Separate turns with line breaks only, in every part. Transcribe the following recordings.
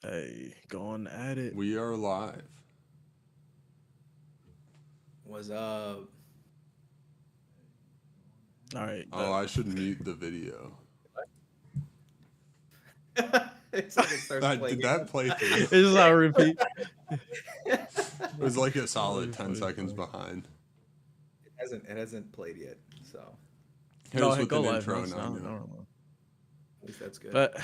Hey, going at it.
We are live.
Was
All right,
Oh,
but
I should mute the video.
it's like it starts playing.
Did that play through?
this is how I repeat.
It was like a solid
Funny,
10
funny,
seconds
funny.
behind.
It hasn't played yet, so
No,
Here's
hey,
with
go
an
live.
intro,
No,
Ananya.
no.
at least that's good.
But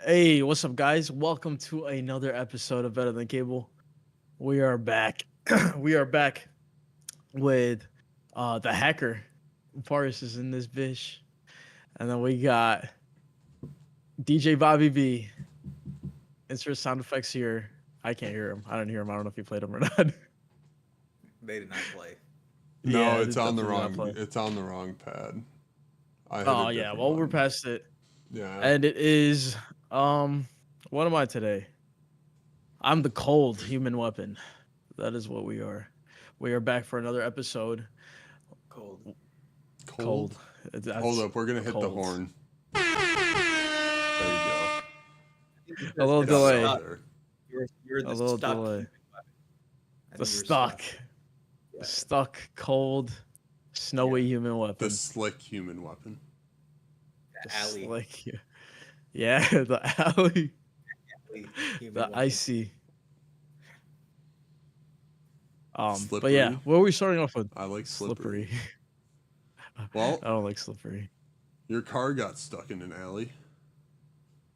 hey, what's up, guys? Welcome to another episode of Better Than Cable. We are back. we are back with the hacker. Paris is in this bitch, and then we got DJ Bobby B. Insert sound effects here. I can't hear him. I don't hear him. I don't know if he played him or not.
They did not play.
No,
Yeah,
it's on the
definitely not
wrong.
playing.
It's on the wrong pad. I hit
Oh
a
yeah,
different
well we're
button.
past it.
Yeah.
And it is what am I today? I'm the cold human weapon. That is what we are. We are back for another episode.
Cold.
Cold.
That's
Hold up, we're gonna hit the
cold.
horn. There you go.
A little
Got it
delay.
out there.
You're the
A little
stuck.
delay.
human weapon. I
The
think you're
stuck.
Yeah.
Stuck, cold, snowy human weapon.
The slick human weapon.
The alley.
Like yeah, the alley.
Human
The
weapon.
icy. But
Slippery.
yeah, what are we starting off with?
I like slippery.
Slippery.
Well,
I don't like slippery.
your car got stuck in an alley.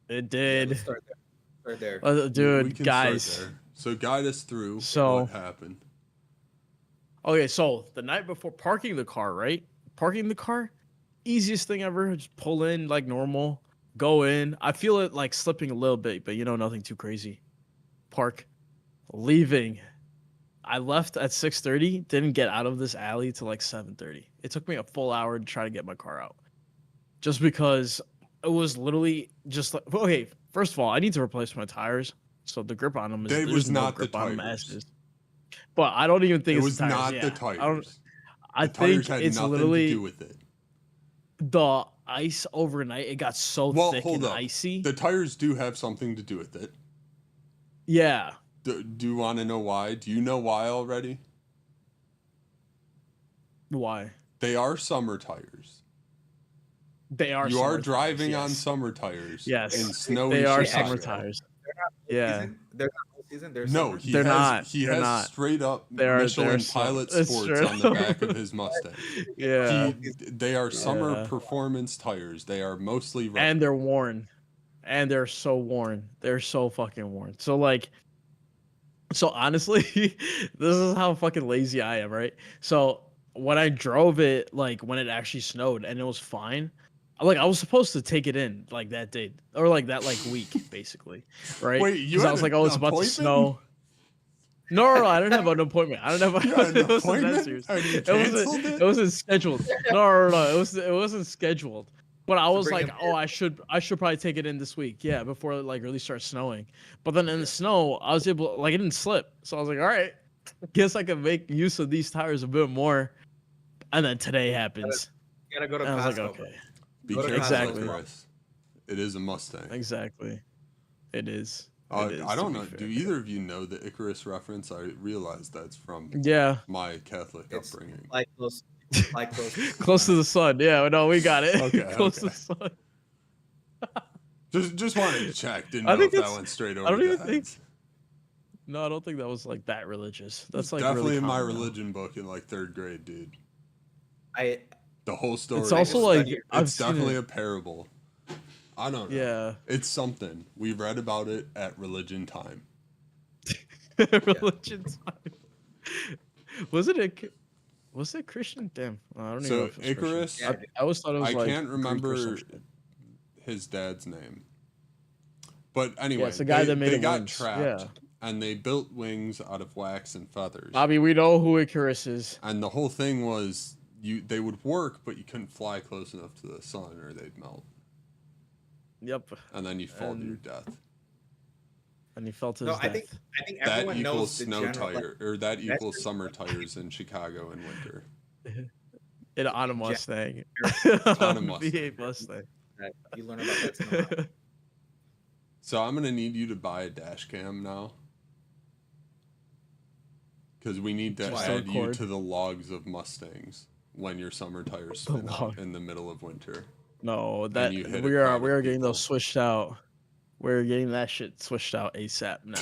It
Yeah,
did.
let's start there. Start there.
Dude,
We can
guys.
start there. So guide us through
So-
what happened.
Okay, so the night before parking the car, right? Parking the car, easiest thing ever. Just pull in like normal, go in. I feel it like slipping a little bit, but nothing too crazy. Park, leaving. I left at 6:30. Didn't get out of this alley till like 7:30. It took me a full hour to try to get my car out, just because it was literally just like okay. First of all, I need to replace my tires, so the grip on them is
They
there's
was
no
not the
grip on them
tires.
as is. But I don't even think
It
it's
was
the tires.
not
yeah.
the
I don't.
tires.
I
The tires
think
had
it's
nothing
literally
to do with it.
the ice overnight. It got so
Well,
thick
hold
and
up.
icy.
The tires do have something to do with it.
Yeah.
Do you want to know why? Do you know why already?
Why?
They are summer tires.
They are.
You are
summer
driving
tires,
on
yes.
summer tires.
Yes.
In snowy
They are
Chicago.
summer tires.
They're not
Yeah.
season. They're not whole season. They're
No,
summer.
he
They're
has
not.
he
They're
has
not.
straight up
They're
Michelin
summer.
Pilot
It's
Sports
straight
on the
up.
back of his Mustang.
Yeah.
They are summer
Yeah.
performance tires. They are mostly rubber.
And they're worn. And they're so worn. They're so fucking worn. So like. So honestly, this is how fucking lazy I am, right? So when I drove it, like when it actually snowed and it was fine, like I was supposed to take it in like that day or like that like week basically, right?
Wait, you
Because I
had
was like,
an
oh, it's about to
appointment?
snow. No, I didn't have an appointment. I didn't have.
You had an
It wasn't that
appointment
serious.
and you
It wasn't.
canceled it?
It wasn't scheduled. No. It wasn't scheduled. But I was
bring
like,
him
oh, I should probably take it in this week, yeah, before it like really starts snowing. But then in the snow, I was able, like, it didn't slip, so I was like, all right, guess I can make use of these tires a bit more. And then today happens,
You gotta go to
and I was
Costco.
like, okay,
Be
Go to
careful,
Exactly.
Chris. It is a Mustang.
exactly, it is.
I
to
don't
be
know.
fair.
Do either of you know the Icarus reference? I realize that's from
Yeah,
my Catholic
It's
upbringing.
like close. Like close.
close to the sun. Yeah, no, we got it.
Okay,
Close to
okay.
the sun.
Just wanted to check. Didn't
I
know
think
if that
it's-
went straight over.
I don't
the
even think.
heads.
No, I don't think that was like that religious.
It's
That's like
definitely
really
in my
common now.
religion book in like 3rd grade, dude.
I
The whole story.
It's also
is-
like
It's
I've
it's
seen
definitely
it.
a parable. I don't know.
Yeah.
It's something. We read about it at religion time.
Religion time. Was it Christian? Damn, I don't even know
So
if it's Christian.
Icarus,
Yeah,
I always thought it was
I
like
can't
Greek or
remember
some shit.
his dad's name. But anyway,
it's the guy that made
they
it
got
wings.
trapped
Yeah.
and they built wings out of wax and feathers.
Bobby, we know who Icarus is.
And the whole thing was they would work, but you couldn't fly close enough to the sun or they'd melt.
Yep,
And then you fall to your
And-
death.
and he felt his
no.
death.
I think
That
everyone
equals
knows the
snow
general.
tire, or that equals
just-
summer tires in Chicago in winter.
On a Mustang.
On a
V8
Mustang.
Mustang.
You learn about that.
So I'm gonna need you to buy a dash cam now, because we need to
Just
add you
record.
to the logs of Mustangs when your summer tires
The
spin out
log.
in the middle of winter.
No,
And
that
you hit
we
a
are
crowd
we
of
are getting
people.
those switched out. We're getting that shit switched out ASAP now.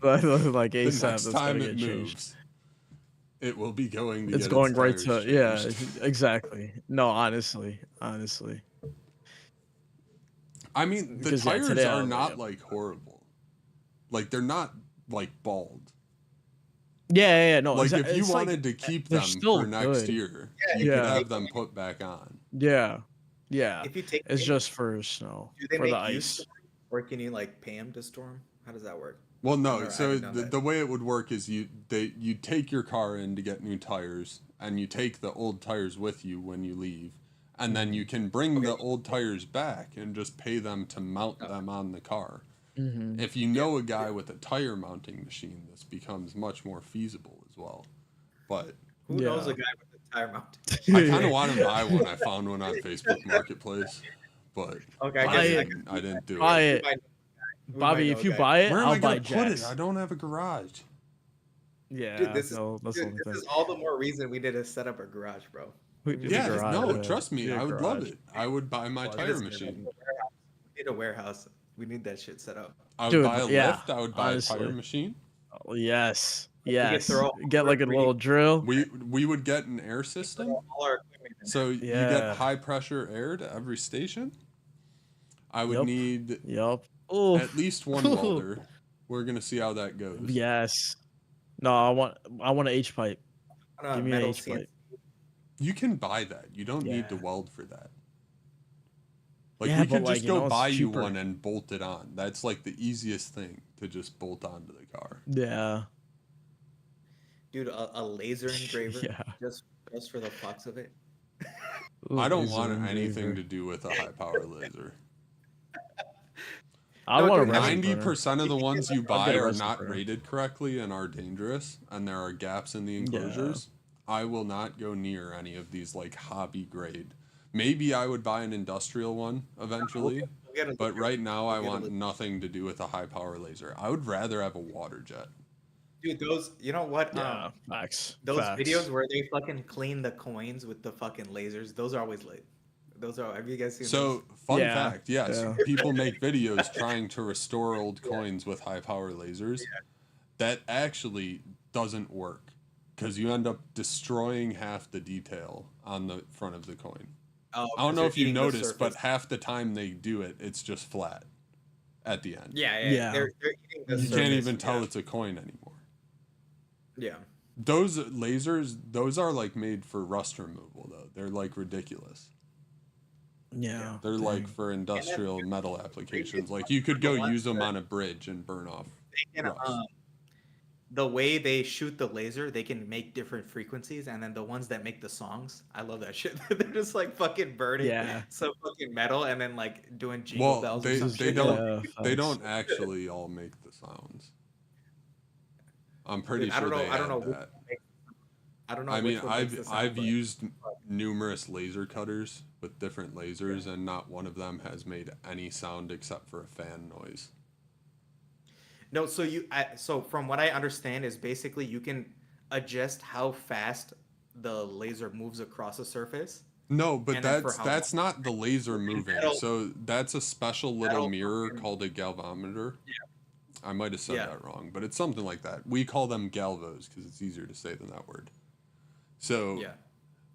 Like
The
ASAP,
next
that's
time
gotta
it
get changed.
moves, it will be going to
It's
get its
going right
tires
to yeah,
changed.
exactly. No, honestly,
I mean, the
because yeah,
tires
today I
are
was
not
like,
like horrible. Like they're not like bald.
yeah, no,
Like if you
it's like
wanted to keep
they're
them
still
for next
good.
year,
Yeah,
you could
Yeah,
have them put back on.
yeah.
if you take
It's
it,
just for snow,
do they
for the
make you
ice.
storm, or can you like pay them to storm? How does that work?
Well,
I
no. So
haven't done that.
the way it would work is you take your car in to get new tires, and you take the old tires with you when you leave, and then you can bring
Okay.
the old tires back and just pay them to mount them on the car.
Mm-hmm.
If you know a guy with a tire mounting machine, this becomes much more feasible as well. But
Who knows
Yeah.
a guy with a tire mount?
I kind of want to buy one. I found one on Facebook Marketplace, but
Okay,
I didn't do
Buy
it.
it,
We
Bobby.
might
If
know
you
a guy.
buy it,
Where am
I'll
I gonna
buy
put
Jax.
it? I don't have a garage.
Yeah,
Dude, this is
no, that's the only thing.
this is all the more reason we need to set up a garage, bro.
We
We
need
need
a
Yeah,
to-
garage,
no,
yeah.
trust me,
We need a
I would love
garage.
it. I would buy my
Well,
tire
just-
machine.
We need a warehouse. We need that shit set up.
I would
Dude,
buy a
yeah,
lift. I would buy a tire
honestly.
machine.
Oh, yes,
could
yes.
throw
Get like a
all
little drill.
We would get an air system,
All our equipment in
so you
Yeah.
get high pressure air to every station. I would
Yup.
need
Yep. Oh,
at least one welder. We're gonna see how that goes.
yes. No, I want an H pipe.
there.
Give me an
Metal
H pipe.
You can buy that. You don't need to
Yeah.
weld for that. Like
Yeah,
we
but,
could
like,
just
you
go
know, it's
buy you
cheaper.
one and bolt it on. That's like the easiest thing to just bolt onto the car.
Yeah.
Dude, a laser engraver
Yeah.
just for the fucks of it.
I don't
Laser
want
engraver.
anything to do with a high power laser.
I
No,
want a
dude,
resin burner.
90% of the ones you
I'll
buy
get a
are
resin
not
burner.
rated correctly and are dangerous, and there are gaps in the enclosures. I will not go near any of these like hobby grade. Maybe I would buy an industrial one eventually,
We'll get a
but
laser.
right now I
We'll get a
want
laser.
nothing to do with a high power laser. I would rather have a water jet.
Dude, those, you know what?
Yeah, facts.
Those
facts.
videos where they fucking clean the coins with the fucking lasers, those are always lit. Those are, have you guys seen
So,
those?
fun
Yeah,
fact, yes,
yeah.
people make videos trying to restore old coins with high power lasers. That actually doesn't work because you end up destroying half the detail on the front of the coin.
Oh,
I don't know
they're
if you
eating the
noticed, but
surface.
half the time they do it, it's just flat at the end.
Yeah,
Yeah.
They're eating the
You
surface.
can't even tell
yeah.
it's a coin anymore.
Yeah.
Those lasers, those are like made for rust removal though. They're like ridiculous.
Yeah.
They're like
dang.
for industrial metal applications. Like you could go use them on a bridge and burn off.
They can,
rust.
the way they shoot the laser, they can make different frequencies, and then the ones that make the songs, I love that shit. They're just like fucking burning
Yeah.
some fucking metal, and then like doing jingle
Well,
bells.
they
or some
they
shit.
don't
Yeah,
they
facts.
don't actually all make the sounds. I'm pretty
Dude, I
sure
don't know.
they
I don't know.
add
which
that.
one makes- I don't know.
I mean,
which one makes the sound,
I've
but-
used numerous laser cutters with different lasers, and not one of them has made any sound except for a fan noise.
No, so so from what I understand is basically you can adjust how fast the laser moves across a surface.
No, but
And then for
that's
how
not the laser moving.
Metal-
So that's a special little
metal
mirror
fucking-
called a galvanometer.
Yeah.
I might have said
Yeah.
that wrong, but it's something like that. We call them galvos because it's easier to say than that word. So
Yeah.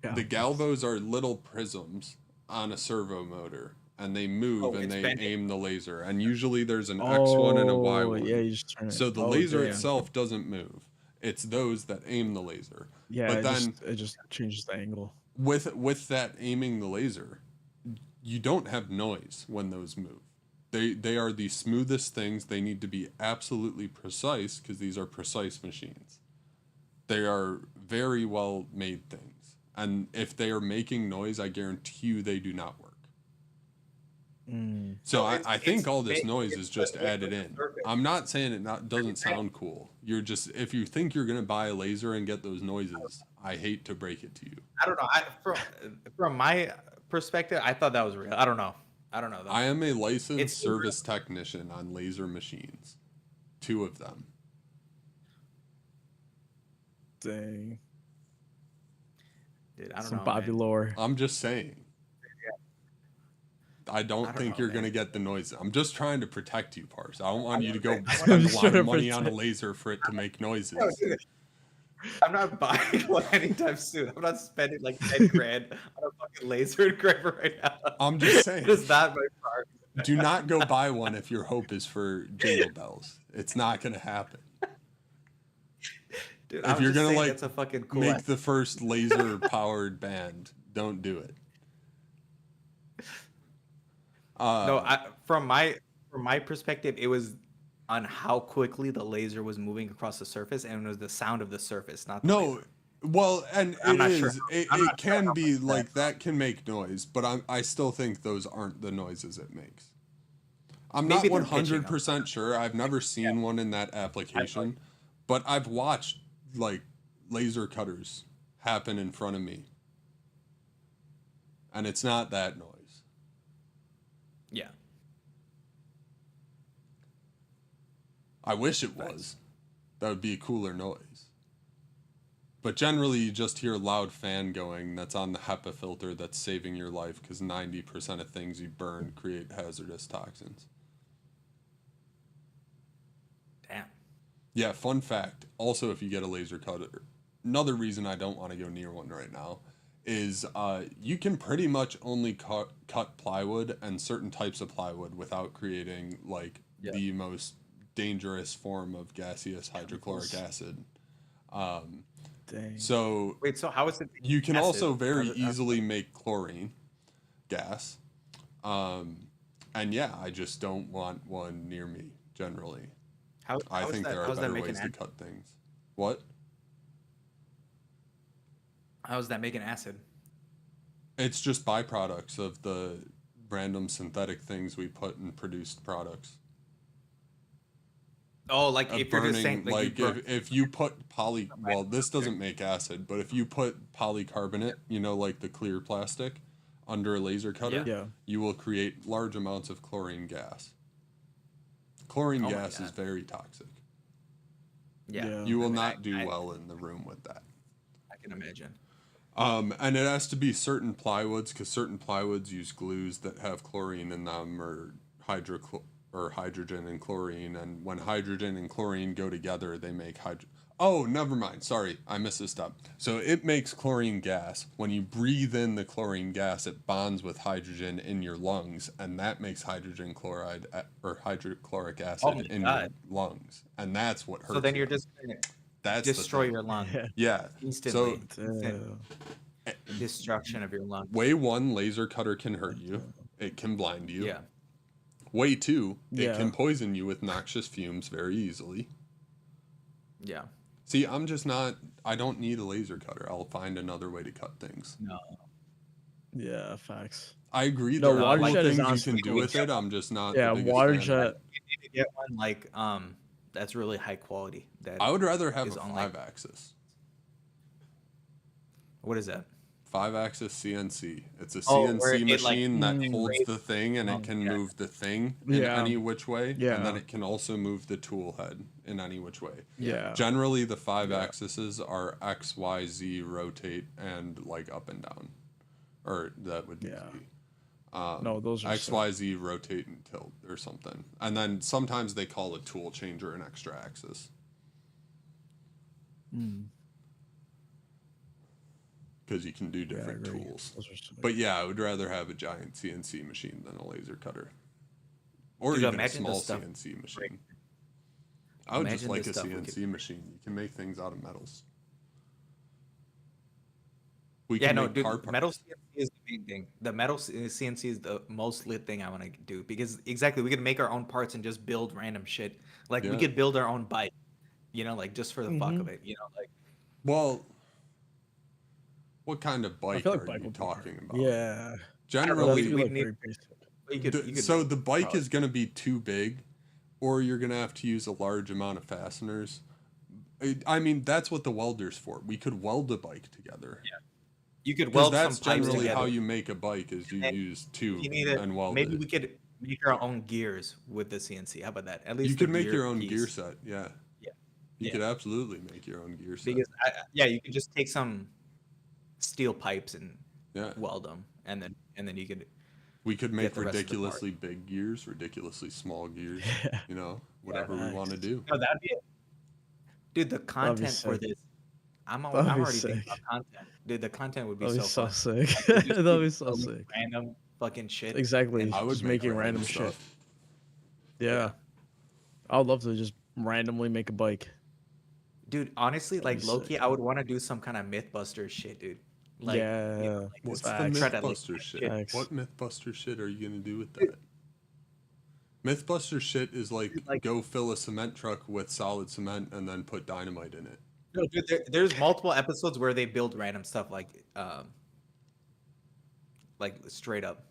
Yeah.
the galvos are little prisms on a servo motor, and they move
Oh,
and
it's
they
bending.
aim the laser. And usually there's an X1 and a Y1.
Oh, yeah, you just turn it.
So the
Oh,
laser
damn.
itself doesn't move. It's those that aim the laser.
Yeah,
but then
it just changes the angle.
with that aiming the laser, you don't have noise when those move. They are the smoothest things. They need to be absolutely precise because these are precise machines. They are very well made things. And if they are making noise, I guarantee you they do not work.
Mm.
So
No,
I think
it's
all this
made-
noise
it's
is just
made
added
for
in.
surface.
I'm not saying it doesn't sound cool. You're just, if you think you're going to buy a laser and get those noises, I hate to break it to you.
I don't know. From my perspective, I thought that was real. I don't know. I don't know though.
I am a licensed
It's
service technician on laser machines. 2 of them.
Dang.
Dude, I don't
Some
know,
Bobby
man.
lore.
I'm just saying. I don't think you're going to get the noise. I'm just trying to protect you, Pars. I don't want you to go spend a
just
lot
trying
of
to
money on a
protect-
laser for it to make noises.
No, dude, I'm not buying one anytime soon. I'm not spending like 10 grand on a fucking laser engraver right now.
I'm just saying.
It's not my priority.
Do not go buy one if your hope is for jingle bells. It's not going to happen.
Dude,
If
I'm
you're
just
going to
saying
like
it's a fucking cool
make the first laser powered band, don't do it.
No, from my perspective, it was on how quickly the laser was moving across the surface, and it was the sound of the surface, not the laser.
Well, and
I'm
it
not
is.
sure. I'm
It
not sure
can
how
be
much
like that can make noise, but I still think those aren't the noises it makes. I'm
Maybe
not
they're pitching
100% sure. I've never seen one in that application, but I've watched like laser cutters happen in front of me, and it's not that noise.
Yeah.
I wish it was. That would be a cooler noise. But generally, you just hear a loud fan going that's on the HEPA filter that's saving your life because 90% of things you burn create hazardous toxins.
Damn.
Yeah, fun fact. Also, if you get a laser cutter, another reason I don't want to go near one right now is you can pretty much only cut plywood and certain types of plywood without creating like the most dangerous form of gaseous hydrochloric acid.
Dang.
So
Wait, so how is it?
you can
acid?
also very
How-
easily make chlorine gas. And yeah, I just don't want one near me generally. I think there are better ways to cut things. What?
How is that making acid?
It's just byproducts of the random synthetic things we put in produced products.
Oh, like if you're just saying
like if you put well, this doesn't make acid, but if you put polycarbonate, you know, like the clear plastic, under a laser cutter, you will create large amounts of chlorine gas. Chlorine gas is very toxic.
Yeah.
You will not do well in the room with that.
I can imagine.
And it has to be certain plywoods because certain plywoods use glues that have chlorine in them or hydrogen and chlorine. And when hydrogen and chlorine go together, they make Oh, never mind. Sorry, I missed this step. So it makes chlorine gas. When you breathe in the chlorine gas, it bonds with hydrogen in your lungs, and that makes hydrogen chloride or hydrochloric acid in your lungs, and that's what hurts.
So then you're just gonna destroy your lung.
Yeah.
Instantly.
So
destruction of your lungs.
Way 1, laser cutter can hurt you. It can blind you.
Yeah.
Way 2, it can poison you with noxious fumes very easily.
Yeah.
See, I don't need a laser cutter. I'll find another way to cut things.
No.
Yeah, facts.
I agree.
No,
there are
water jet
things you can do with it. I'm just not.
Yeah,
the biggest
water
fan.
jet.
You need to get one like that's really high quality. That
I would rather have a
is on,
5-axis.
What is that?
5-axis CNC. It's a
where
CNC
it,
machine
like,
that holds the thing and it can move the thing in any which way.
Yeah.
And then it can also move the tool head in any which way.
Yeah.
Generally, the 5-axes are X, Y, Z, rotate, and like up and down. Or that would be Z.
No, those are
X, Y, Z, rotate, and tilt or something. And then sometimes they call a tool changer an extra axis. Because you can do different tools. But yeah, I would rather have a giant CNC machine than a laser cutter. Or even a small CNC machine. I would just like a CNC machine. You can make things out of metals.
Metal CNC is the main thing. The metal CNC is the most lit thing I want to do because we could make our own parts and just build random shit. Like we could build our own bike, like just for the fuck of it, like.
Well, what kind of bike are you talking about?
Yeah.
Generally,
so
the bike is going to be too big, or you're going to have to use a large amount of fasteners. I mean, that's what the welder's for. We could weld a bike together.
You could
Because
weld some
that's
pipes
generally
together.
how you make a bike is you
And
use
if you
tube
need it,
and weld
maybe
it.
we could make our own gears with the CNC. How about that? At
You
least the
could make
gear
your own gear
piece.
set, yeah.
Yeah,
You
yeah.
could absolutely make your own gear set.
Because yeah, you could just take some steel pipes and
Yeah.
weld them, and then you could
We could
get
make
the rest of the part.
ridiculously big gears, ridiculously small gears,
Yeah,
you know,
Yeah.
whatever we want to
nice.
do.
No, that'd be it. Dude, the
That'd be
content for
sick.
this,
That'd
I'm
be
already thinking about
sick.
content. Dude, the content would be
That'd be
so
so
fun.
sick.
Like we just
That'd
keep
be so
building
sick.
random fucking shit, and
Exactly.
I would
Just
make
making
random
random shit.
stuff.
yeah.
Yeah. I would love to just randomly make a bike.
Dude, honestly,
That'd be
like low key,
sick.
I would want to do some kind of MythBusters shit, dude. Like,
Yeah.
like
What's
just
the
Facts.
try to like
Mythbuster shit?
shit.
Facts.
What Mythbuster shit are you going to do with
Dude,
that? Mythbuster shit is like
dude, like
go fill a cement truck with solid cement and then put dynamite in it.
no, dude, there's multiple episodes where they build random stuff like straight up.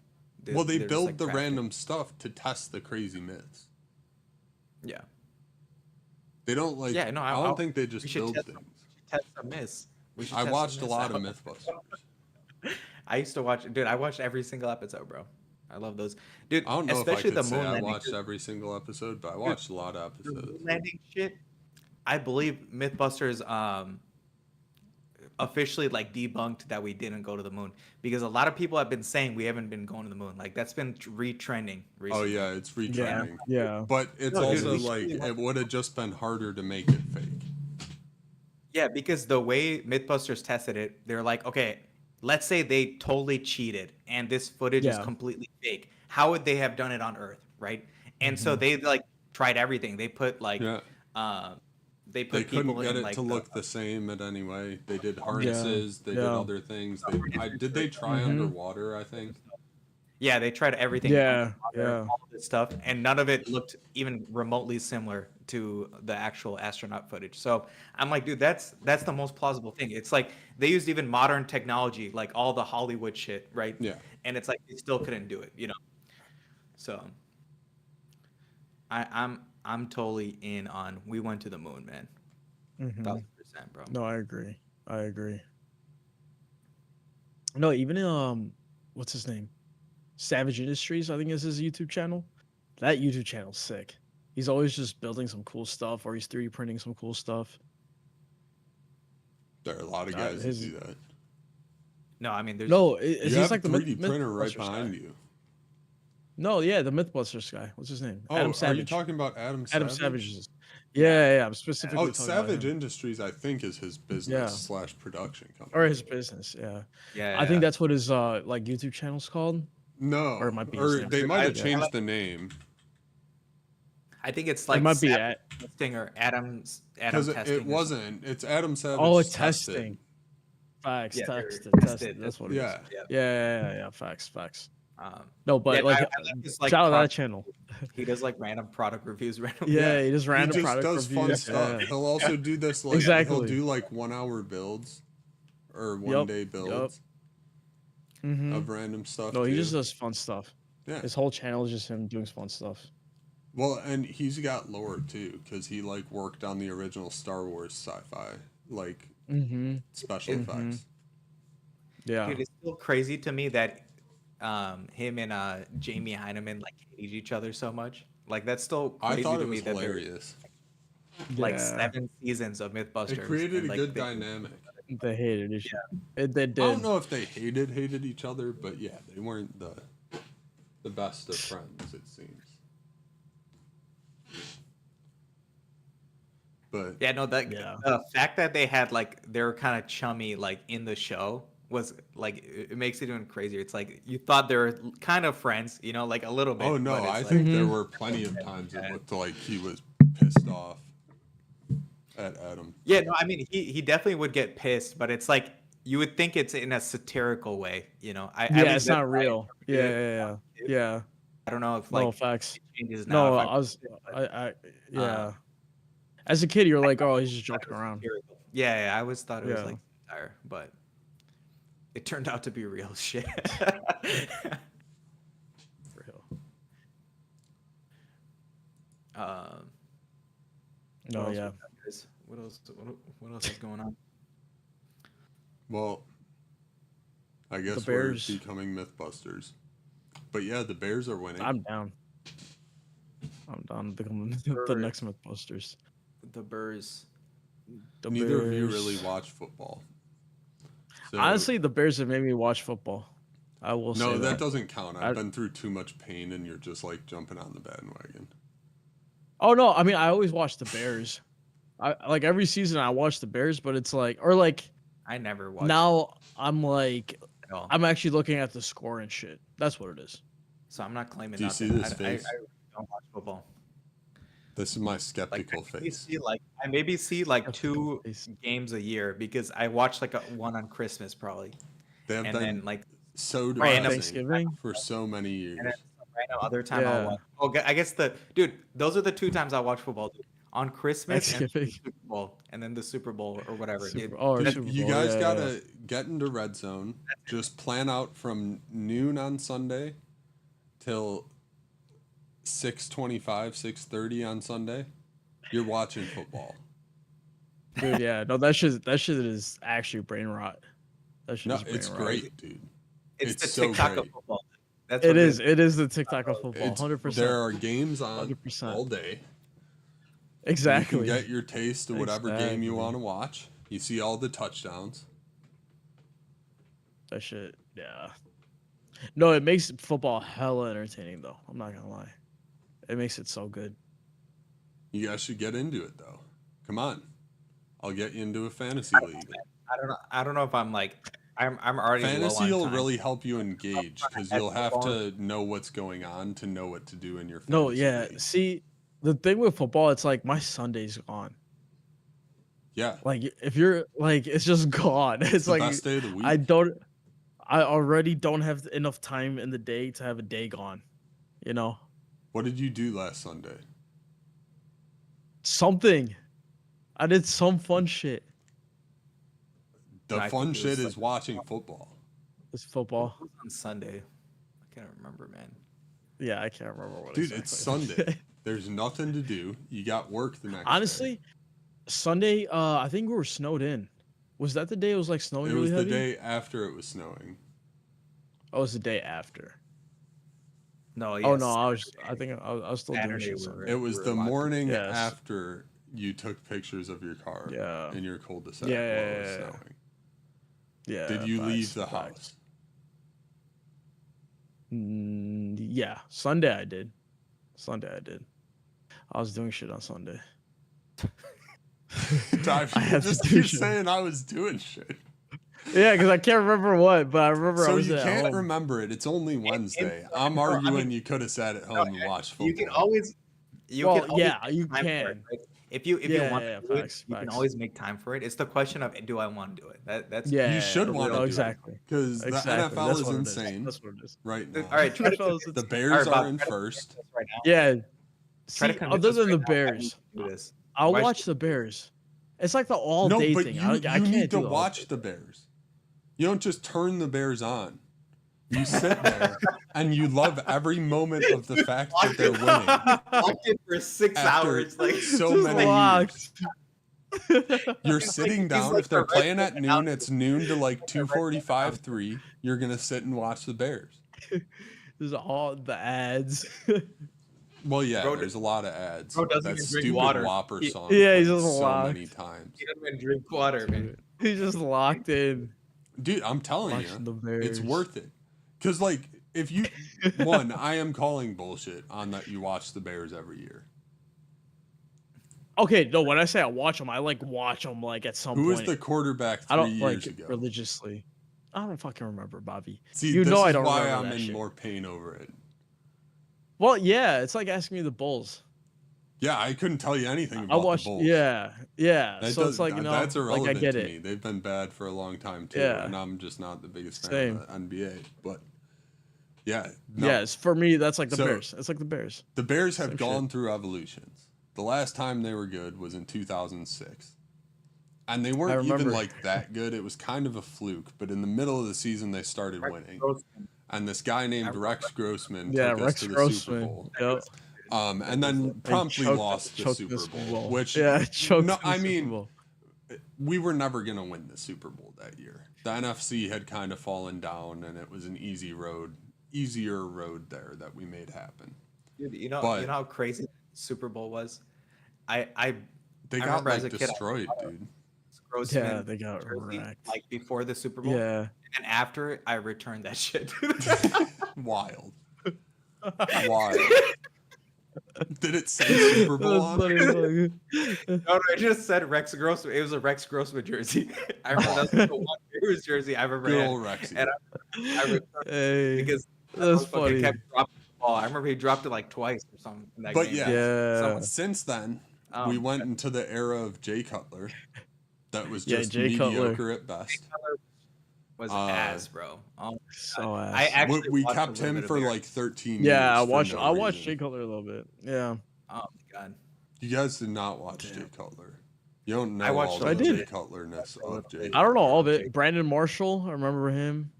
Well, they
They're just
build
like
the
crafting.
random stuff to test the crazy myths.
Yeah.
They don't like.
Yeah, no,
I don't
I'll,
think they
we
just
should
build
test
things.
some, we should test some myths. We should
I
test some
watched a
myths
lot of
out.
Mythbusters.
I used to watch, dude. I watched every single episode, bro. I love those, dude.
I don't know if I
Especially
could
the
say
moon
I
landing.
watched every single episode, but I
Dude,
watched a lot of
the moon
episodes.
landing shit. I believe MythBusters officially like debunked that we didn't go to the moon because a lot of people have been saying we haven't been going to the moon. Like that's been retrending
Oh
recently.
yeah, it's
Yeah.
retrending.
Yeah.
But it's
No, dude,
also
we should
like
really watch.
it would have just been harder to make it fake.
Yeah, because the way MythBusters tested it, they're like, okay, let's say they totally cheated and this footage is
Yeah.
completely fake. How would they have done it on Earth, right? And so
Mhm.
they like tried everything. They put like,
Yeah.
they
They
put
couldn't
people
get
in
it
like
to look the same in any way. They did
Yeah.
harnesses. They did
Yeah.
other things. Did they try
Mhm.
underwater? I think.
yeah, they tried everything
Yeah.
underwater,
Yeah.
all of this stuff, and none of it looked even remotely similar to the actual astronaut footage. So I'm like, dude, that's the most plausible thing. It's like they used even modern technology, like all the Hollywood shit, right?
Yeah.
And it's like they still couldn't do it, you know. So I'm totally in on we went to the moon, man.
Mhm.
1000%, bro.
No, I agree. I agree. No, even what's his name? Savage Industries, I think is his YouTube channel. That YouTube channel's sick. He's always just building some cool stuff, or he's 3D printing some cool stuff.
There are a lot of guys
his-
that do that.
No, I mean there's
No,
You
he's
have
like
a
the
3D printer right
Mythbusters
behind
guy.
you.
No, yeah, the Mythbusters guy. What's his name?
Oh,
Adam
are you
Savage.
talking about Adam
Adam
Savage?
Savage's. Yeah. I'm
Oh,
specifically
it's
talking about
Savage
him.
Industries. I think is his
Yeah.
business / production company.
Or his business. Yeah.
yeah,
I think that's what his like YouTube channel's called.
No,
Or it might be his
or
name.
they might have
Yeah.
changed the name
I think it's
It
like
might be
Savage testing or Adam
because
testing.
it wasn't. It's Adam Savage.
Oh, it's
tested.
testing. Facts.
Yeah, they're
Tested.
tested.
That's what it
Yeah.
is.
Yeah.
Yeah. Facts.
Um,
No, but
yeah,
like,
I like his, like,
shout out that
product-
channel.
he does like random product reviews. Random.
Yeah, he just
He
random
just
product
does fun
reviews.
stuff.
Yeah.
He'll also do this like
Exactly.
he'll do like 1 hour builds or one
Yup,
day builds
Mhm.
of random stuff.
No, he
too.
just does fun stuff.
Yeah.
His whole channel is just him doing fun stuff.
Well, and he's got lore too because he like worked on the original Star Wars sci-fi like
Mm-hmm.
special
Mhm.
effects.
Yeah.
Dude, it's still crazy to me that him and Jamie Heineman like hate each other so much. Like that's still
I
crazy
thought
to
it
me
was
that there's
hilarious.
like
Yeah.
7 seasons of MythBusters.
It created
and,
a
like,
good
they-
dynamic.
They hated each other. They did.
I don't know if they hated each other, but yeah, they weren't the best of friends, it seems. But
Yeah, no, that
Yeah.
the fact that they had like they were kind of chummy like in the show was like it makes it even crazier. It's like you thought they were kind of friends, you know, like a little bit.
oh no,
but it's
I
like,
think there
Mhm.
were plenty of times it looked like he was pissed off at Adam.
yeah, no, I mean he definitely would get pissed, but it's like you would think it's in a satirical way, you know. At
Yeah,
least
it's
that's
not
how I
real.
interpreted
Yeah.
it.
Yeah.
I don't know if
No
like
facts.
it changes
No,
now. if
I was. Yeah. As a kid, you're like, oh, he's just
thought it
joking
was
around.
satirical. Yeah, I always thought it was
Yeah.
like satire, but it turned out to be real shit.
For real.
um,
No,
what else
yeah.
we got, guys? What else is going on?
Well, I guess we're becoming Mythbusters. But yeah, the Bears are winning.
I'm down. I'm down to become the next Mythbusters.
The Bears.
Neither of you really watch football.
So, honestly, the Bears have made me watch football. I will say that.
No, that doesn't count. I've been through too much pain, and you're just like jumping on the bandwagon.
Oh no, I mean I always watch the Bears. I like every season I watch the Bears, but it's like
I never watch.
Now I'm like I'm actually looking at the score and shit. That's what it is.
So I'm not claiming.
Do you see this face?
I don't watch football.
This is my skeptical face.
I maybe see like 2 games a year because I watch like one on Christmas probably.
They have been
then like
so Thanksgiving for so many years.
And then random other time I'll watch. Oh, I guess those are the 2 times I watch football. Dude. On Christmas and the Super Bowl, and then the Super Bowl or whatever.
Super Bowl,
you guys gotta get into red zone. Just plan out from noon on Sunday till 6:25, 6:30 on Sunday. You're watching football.
Dude, yeah, no, that shit is actually brain rot.
It's great, dude.
It's the so TikTok of football.
That's it is. It is the TikTok of football. 100%.
There are games on 100%. All day.
Exactly.
You can get your taste of whatever game you want to watch. You see all the touchdowns.
That shit, yeah. No, it makes football hella entertaining, though. I'm not gonna lie. It makes it so good.
You guys should get into it, though. Come on, I'll get you into a fantasy league.
I don't know if I'm like. I'm already.
Fantasy will really help you engage because you'll have to know what's going on to know what to do in your fantasy league.
See. The thing with football, it's like my Sunday's gone.
Yeah.
Like if you're like, it's just gone. It's like
the best day of the week.
I already don't have enough time in the day to have a day gone. You know.
What did you do last Sunday?
Something. I did some fun shit.
The fun shit is watching football.
It's football.
It was on Sunday. I can't remember, man.
Yeah, I can't remember what.
Dude, it's Sunday. There's nothing to do. You got work the next
Honestly,
day.
Sunday, I think we were snowed in. Was that the day it was like snowing really heavy?
It was the day after it was snowing.
Oh, it was the day after.
No, yes.
Oh no, I was still doing shit.
It was the morning after you took pictures of your car in your cul-de-sac while it was snowing.
Yeah.
Did you leave the house?
Yeah, Sunday I did. I was doing shit on Sunday.
You're saying I was doing shit.
Yeah, because I can't remember what, but I remember I was
you
at
can't
home.
remember it. It's only Wednesday. I'm arguing you could have sat at home and watched football.
You can always.
You can.
If you want to do it, you can always make time for it. It's the question of do I want to do it? That's
you should want to do
exactly
because the NFL is insane.
That's what it is
right now.
All right,
the Bears are in first.
Right now.
Yeah. See, other than the Bears, I'll
watch
the Bears. It's like the all-day thing.
You need to watch the Bears. You don't just turn the Bears on. You sit there and you love every moment of the fact that they're winning.
Locked in for 6 hours, like
so many years. You're sitting down. If they're playing at noon, it's noon to like 2:45, 3. You're gonna sit and watch the Bears.
There's all the ads.
Well, yeah, there's a lot of ads. That stupid
water.
Whopper song.
Yeah, he's just
so
locked.
many times.
He doesn't even drink water, man.
He's just locked in.
Dude, I'm telling you, it's worth it. Because, like, if you... One, I am calling bullshit on that you watch the Bears every year.
Okay, no, when I say I watch them, I, like, watch them, like, at some point.
Who was the quarterback 3 years ago?
Religiously. I don't fucking remember, Bobby.
See, this is why I'm in more pain over it.
Well, yeah, it's like asking me the Bulls.
Yeah, I couldn't tell you anything about the Bulls.
Yeah. So it's like,
that's irrelevant
like I get
to
it.
me. They've been bad for a long time, too, and I'm just not the biggest fan of the NBA. But, yeah. No.
Yes, for me, that's like the Bears. It's like the Bears.
The Bears have gone through evolutions. The last time they were good was in 2006. And they weren't even, like, that good. It was kind of a fluke. But in the middle of the season, they started winning. And this guy named Rex Grossman took us to the Super Bowl.
Yep.
And then promptly lost the Super Bowl. Which,
choked
no, I mean, we were never going to win the Super Bowl that year. The NFC had kind of fallen down, and it was an easier road there that we made happen.
Dude, you know how crazy Super Bowl was?
They got like destroyed, dude.
Yeah, they got wrecked.
Like before the Super Bowl.
Yeah.
And after, I returned that shit.
Wild. Did it say Super Bowl on it?
No, it just said Rex Grossman. It was a Rex Grossman jersey. I remember that's the one Bears jersey I remember.
Good old Rexy.
And I returned because
that's funny.
Kept dropping the ball. I remember he dropped it like twice or something. In that game.
Yeah.
Since then, we went into the era of Jay Cutler. That was just
Jay
mediocre
Cutler.
At best.
Jay Cutler was ass, bro.
So ass.
I actually
we kept him for like 13 years.
Yeah, I watched Jay Cutler a little bit. Yeah.
Oh my god.
You guys did not watch Jay Cutler. You don't know
all
the Jay Cutler-ness of Jay.
I don't know all of it. Brandon Marshall, I remember him.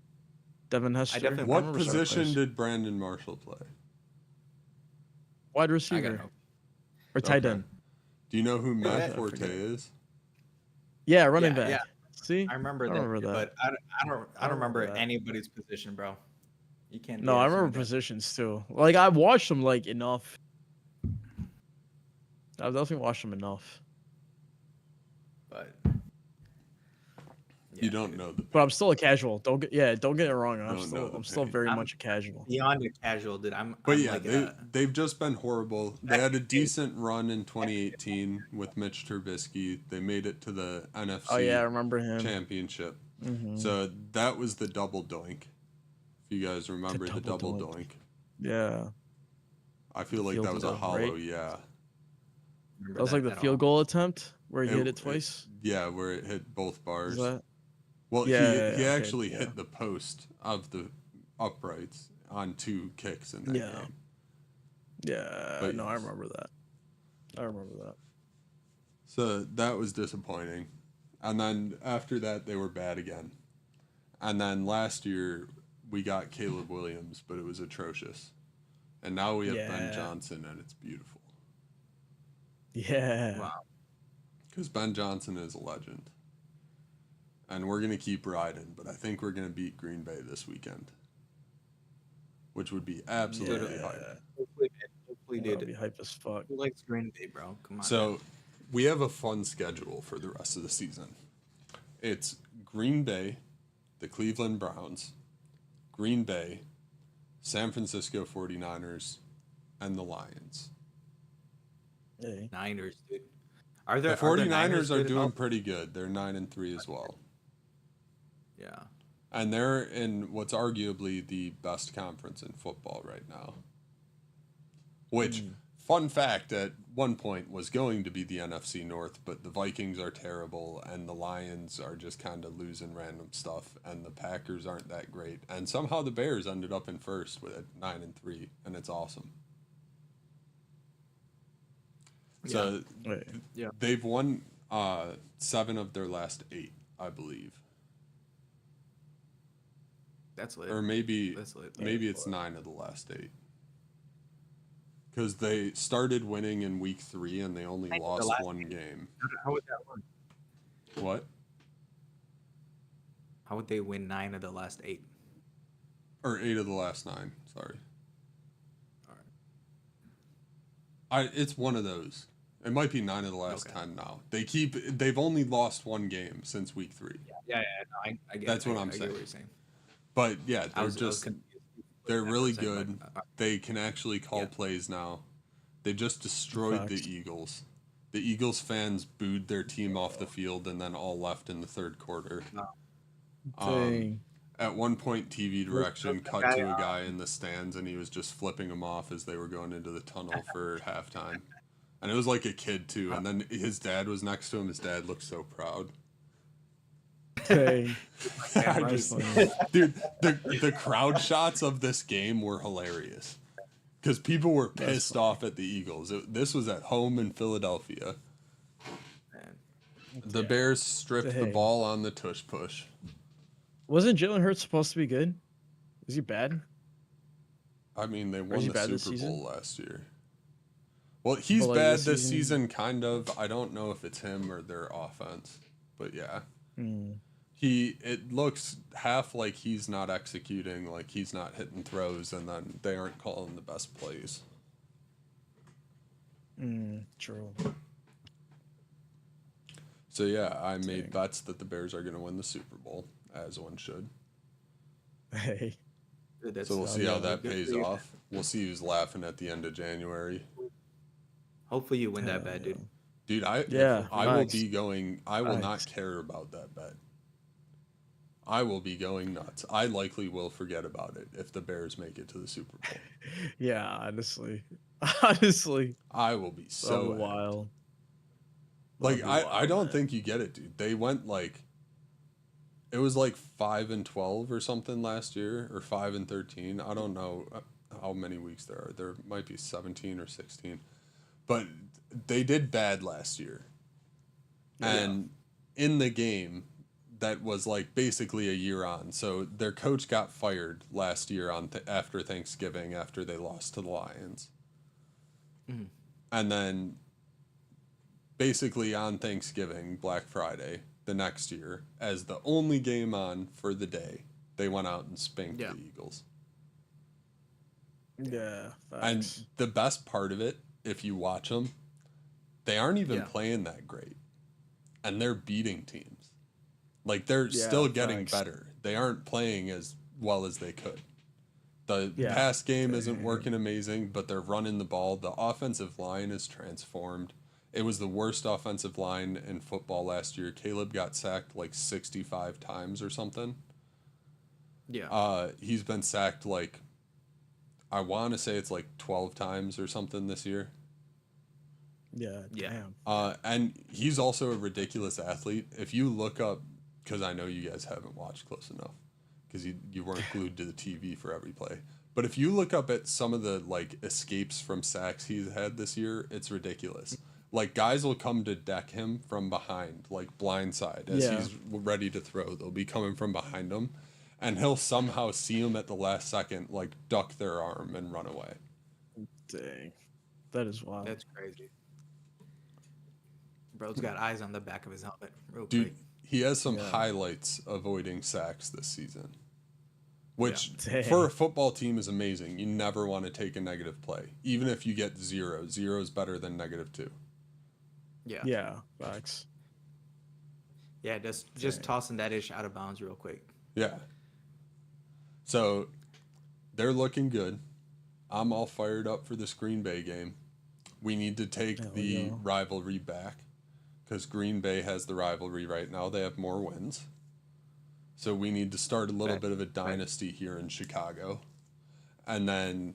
Devin Hester.
What position did Brandon Marshall play?
Wide receiver. Or tight end.
Do you know who Matt Forte is?
Yeah, running back.
Yeah.
See,
I remember that, but I don't remember anybody's position, bro. You can't.
No, I remember positions too. Like I watched them like enough. I've definitely watched them enough.
But
you don't know the.
But I'm still a casual. Don't get it wrong. I'm still very much a casual.
Beyond a casual, dude.
They've just been horrible. They had a decent run in 2018 with Mitch Trubisky. They made it to the NFC.
Oh yeah, I remember him.
Championship.
Mm-hmm.
So that was the double doink. If you guys remember the double doink.
Yeah.
I feel like that was a hollow yeah.
That was like the field goal attempt where he hit it twice.
Where it hit both bars.
Well,
he actually hit the post of the uprights on 2 kicks in that game.
Yeah, but I remember that.
So that was disappointing. And then after that, they were bad again. And then last year, we got Caleb Williams, but it was atrocious. And now we have Ben Johnson, and it's beautiful.
Yeah.
Wow.
Because Ben Johnson is a legend. And we're going to keep riding, but I think we're going to beat Green Bay this weekend. Which would be absolutely hype.
Hopefully, dude.
That'd be hype as fuck.
Who likes Green Bay, bro? Come on.
So, we have a fun schedule for the rest of the season. It's Green Bay, the Cleveland Browns, Green Bay, San Francisco 49ers, and the Lions.
Hey.
Niners, dude.
The 49ers are doing pretty good. They're 9-3 as well.
Yeah.
And they're in what's arguably the best conference in football right now. Which, fun fact, at one point was going to be the NFC North, but the Vikings are terrible, and the Lions are just kind of losing random stuff, and the Packers aren't that great. And somehow the Bears ended up in first with 9-3, and it's awesome. So they've won 7 of their last 8, I believe.
That's lit.
Or maybe it's 9 of the last 8. Because they started winning in week 3 and they only lost 1 game.
How would that work?
What?
How would they win 9 of the last 8?
Or 8 of the last 9. Sorry.
All right.
It's one of those. It might be 9 of the last 10 now. They've only lost 1 game since week 3.
Yeah. No, I get.
That's what I'm saying.
Get what you're saying.
But yeah, they're really good. They can actually call plays now. They just destroyed the Eagles. The Eagles fans booed their team off the field and then all left in the 3rd quarter. At one point, TV direction cut to a guy in the stands and he was just flipping them off as they were going into the tunnel for halftime. And it was like a kid too. And then his dad was next to him. His dad looked so proud.
Dang.
Dude, the crowd shots of this game were hilarious because people were pissed off at the Eagles. This was at home in Philadelphia. The Bears stripped the ball on the tush push.
Wasn't Jalen Hurts supposed to be good? Is he bad?
I mean, they won the Super Bowl last year. Well, he's bad this season, kind of. I don't know if it's him or their offense. But yeah.
Mm.
It looks half like he's not executing, like he's not hitting throws, and then they aren't calling the best plays.
True.
So yeah, I made bets that the Bears are going to win the Super Bowl, as one should.
Hey.
So we'll see how that pays off. We'll see who's laughing at the end of January.
Hopefully you win that bet, dude.
Dude, I will be going. I will not care about that bet. I will be going nuts. I likely will forget about it if the Bears make it to the Super Bowl.
Yeah, honestly,
I will be so
wild.
Like I don't think you get it, dude. They went like, it was like 5-12 or something last year, or 5-13. I don't know how many weeks there are. There might be 17 or 16, but they did bad last year. And in the game that was like basically a year on. So their coach got fired last year after Thanksgiving, after they lost to the Lions.
Mm-hmm.
And then basically on Thanksgiving, Black Friday, the next year, as the only game on for the day, they went out and spanked the Eagles.
Yeah. Facts.
And the best part of it, if you watch them, they aren't even playing that great. And they're beating teams. Like, they're still getting better. They aren't playing as well as they could. The pass game isn't working amazing, but they're running the ball. The offensive line is transformed. It was the worst offensive line in football last year. Caleb got sacked like 65 times or something.
Yeah.
He's been sacked like, I want to say it's like 12 times or something this year.
Yeah. Damn.
And he's also a ridiculous athlete. If you look up, because I know you guys haven't watched close enough, because you weren't glued to the TV for every play. But if you look up at some of the like escapes from sacks he's had this year, it's ridiculous. Like, guys will come to deck him from behind, like blindside, as he's ready to throw. They'll be coming from behind him, and he'll somehow see him at the last second, like duck their arm and run away.
Dang, that is wild.
That's crazy. Bro's got eyes on the back of his helmet. Real
Dude,
quick.
He has some highlights avoiding sacks this season, which for a football team is amazing. You never want to take a negative play, even if you get 0. 0 is better than -2.
Yeah.
Yeah. Facts.
Yeah, just tossing that ish out of bounds real quick.
Yeah. So they're looking good. I'm all fired up for this Green Bay game. We need to take the rivalry back, because Green Bay has the rivalry right now. They have more wins. So we need to start a little bit of a dynasty here in Chicago. And then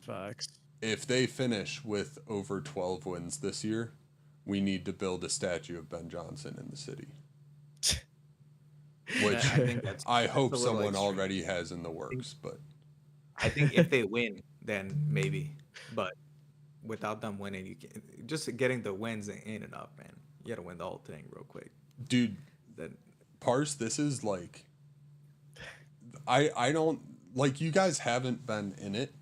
if they finish with over 12 wins this year, we need to build a statue of Ben Johnson in the city. Which I hope someone already has in the works. But
I think if they win, then maybe. But without them winning, you can, just getting the wins ain't enough, man. You gotta win the whole thing real quick.
Dude, Parse, this is like, I don't, like, you guys haven't been in it,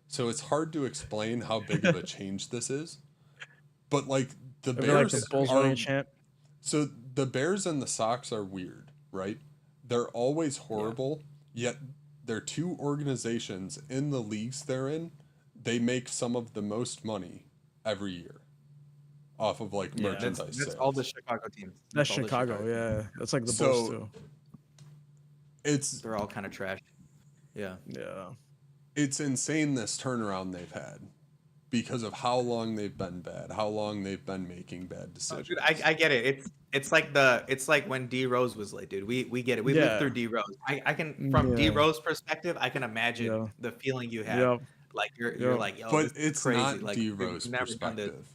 so it's hard to explain how big of a change this is. But like the Bears
like the Bulls winning champ.
So the Bears and the Sox are weird, right? They're always horrible, yet they're two organizations in the leagues they're in. They make some of the most money every year off of like merchandise
that's
sales.
all the Chicago teams.
That's Chicago, yeah. That's like the Bulls too.
They're all kind of trash. Yeah.
Yeah.
It's insane, this turnaround they've had, because of how long they've been bad, how long they've been making bad decisions.
Dude, I get it. It's like when D Rose was late, dude. We get it. We lived through D Rose. I can, from D Rose perspective, I can imagine the feeling you had. Like you're like, yo,
but it's
crazy.
not
like,
D Rose perspective.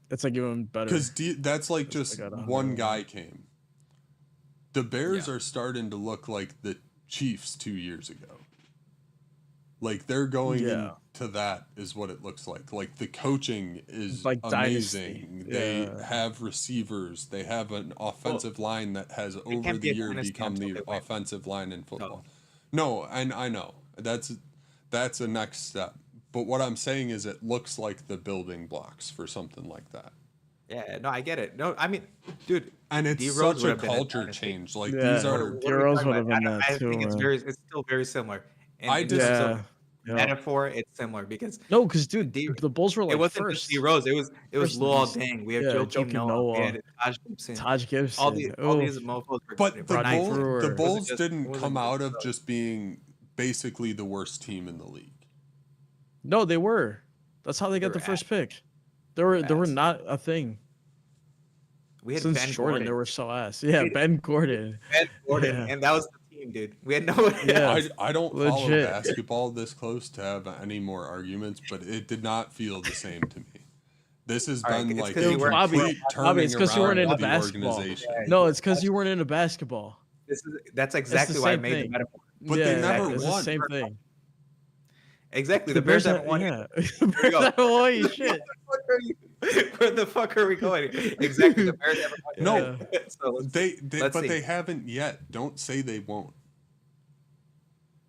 It's like even better,
because that's like just one guy came. The Bears are starting to look like the Chiefs 2 years ago. Like, they're going into that is what it looks like. Like, the coaching is like amazing. They have receivers. They have an offensive line that has over the year become the offensive line in football. No, and I know that's a next step. But what I'm saying is, it looks like the building blocks for something like that.
Yeah, no, I get it. No, I mean, dude,
And it's
D-Rose
such
would
a
have been a
culture
dynasty.
change. Like these
Yeah,
are,
What are we
Heroes
talking
would have
about?
been that
I
too,
think
man.
it's still very similar.
I
In
just
terms
Yeah,
of
yeah.
metaphor, it's similar because
No, because dude,
D
the Bulls were
it
like
wasn't just
first,
D-Rose. It was
first in the
Luol
East.
Deng. We have
Yeah,
Joakim
Joakim
Noah. We
Noah,
had Taj Gibson.
Taj Gibson.
All these
Oof,
mofos were
but
Rodney
nice.
The
Brewer.
It wasn't
Bulls
just
didn't come out of just being basically the worst team in the league.
No, they were. That's how they
They
got
were
the first
ass.
pick. They were
Ass.
not a thing
We had
since
Ben
Jordan.
Gordon.
They were so ass. Yeah, Ben Gordon.
Ben Gordon,
Yeah,
and that was the team, dude. We had no.
yeah,
I don't follow
legit.
basketball this close to have any more arguments, but it did not feel the same to me. This has
All right,
been
it's
like
'cause
a
you weren't-
complete turning
it's 'cause you weren't
around
into
of the
basketball.
organization.
No, it's because you weren't into basketball.
That's exactly why I
same
made the
thing.
metaphor.
But they never
it's
won.
the same thing.
Exactly. The Bears haven't won.
Yeah,
Here
the
we
Bears
go.
haven't won you shit.
Where the fuck are we going? Exactly. The Bears haven't won.
No,
yet. So let's see.
they haven't yet. Don't say they won't.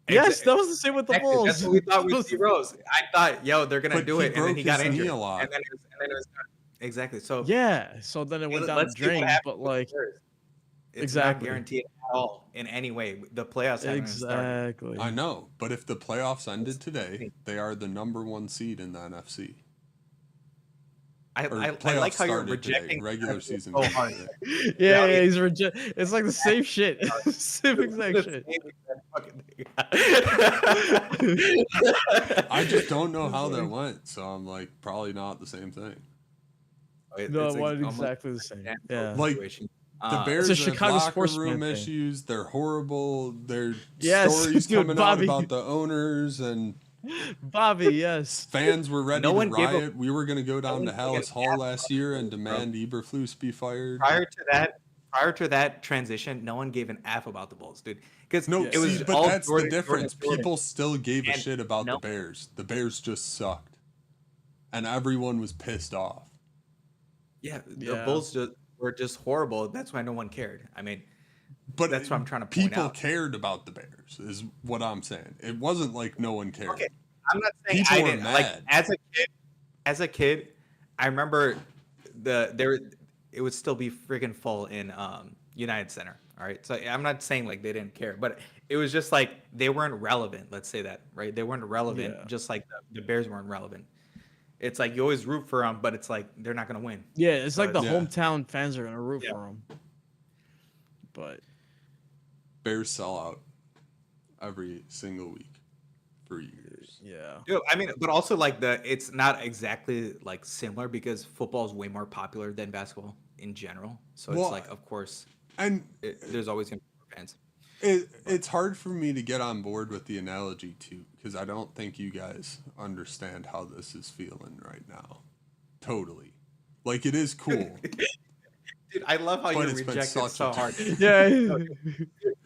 Yes, that was the same with the
Exactly.
Bulls.
That's what we thought with D-Rose. I thought, yo, they're gonna
But
do
he
it, and then
broke
he got
his knee
injured,
a lot.
and then it was done. Exactly. So
Yeah, so then it went down the
let's see what
drain,
happens
but
with the
like
Bears. It's
exactly.
not guaranteed at all in any way. The playoffs haven't even started.
Exactly.
I know, but if the playoffs ended today, they are the #1 seed in the NFC.
I
Or
like
playoffs
how you're
started today,
rejecting
regular season.
so hard.
today.
Yeah, he's It's like the same shit. Same exact shit.
I just don't know how that went, so I'm like probably not the same thing.
No,
It's
it wasn't
almost
exactly the same. Yeah.
Like
situation.
the Bears
It's a
have
Chicago
locker
sportsman
room
thing.
issues. They're horrible. Their
Yes,
stories
dude,
coming
Bobby.
out about the owners and
Bobby, yes.
fans were ready
No
to
one gave a-
riot. We were going to go down
one
to
gave
Hallis
a
Hall
damn
last year and demand Eberflus be fired.
Prior to that transition, no one gave an F about the Bulls, dude. Because
No,
it was
but
all
that's
Jordan,
the difference.
Jordan.
People still gave a
And
shit about
no-
the Bears. The Bears just sucked. And everyone was pissed off.
Yeah, the
Yeah.
Bulls were just horrible. That's why no one cared. I mean,
But
that's what I'm trying to point
people
out.
cared about the Bears, is what I'm saying. It wasn't like no one cared.
Okay, I'm not saying
People
I
were
didn't.
mad.
Like as a kid, I remember it would still be freaking full in United Center. All right, so I'm not saying like they didn't care, but it was just like they weren't relevant. Let's say that, right? They weren't relevant,
Yeah.
just like the Bears weren't relevant. It's like you always root for them, but it's like they're not gonna win.
Yeah, it's like the
Yeah.
hometown fans are gonna root
Yeah.
for him. But
Bears sell out every single week for years.
yeah.
Dude, I mean, but also like it's not exactly like similar because football is way more popular than basketball in general. So
Well,
it's like, of course,
And
there's always gonna be more fans.
it's hard for me to get on board with the analogy too, because I don't think you guys understand how this is feeling right now. Totally. Like it is cool.
Dude, I love how
But
you
it's been
reject it
such
so
a-
hard.
Yeah.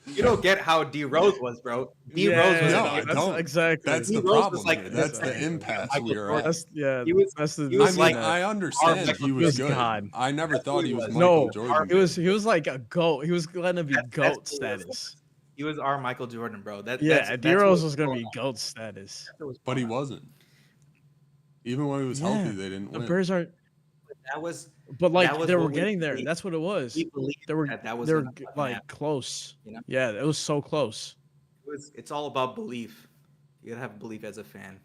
You don't get how D Rose was, bro. D
Yeah,
Rose was
No,
an
I
idiot.
don't.
Exactly.
That's the
He Rose was
problem
like
here.
this
That's the
guy.
impasse
Michael
we are
Jordan.
at.
That's yeah.
He was-
that's the
he was
I mean,
like-
I understand he was
was
good.
God.
I never
That's
thought
who
he
he
was
was.
Michael
No,
Jordan.
he was like a goat. He was gonna be
That's
goat
who he was.
status.
He was our Michael Jordan, bro.
Yeah,
that's
D Rose
what
was gonna
going
be
on.
goat status.
That's what was
But he
going on.
wasn't. Even when he was
Yeah,
healthy, they didn't
The
win.
Bears aren't,
That was
but like
that was
they
what
were
we
getting there.
believed.
That's what it was.
we believed
They were
that was
they were
gonna fucking
like
happen,
close.
you know?
Yeah, it was so close.
It's all about belief. You gotta have belief as a fan.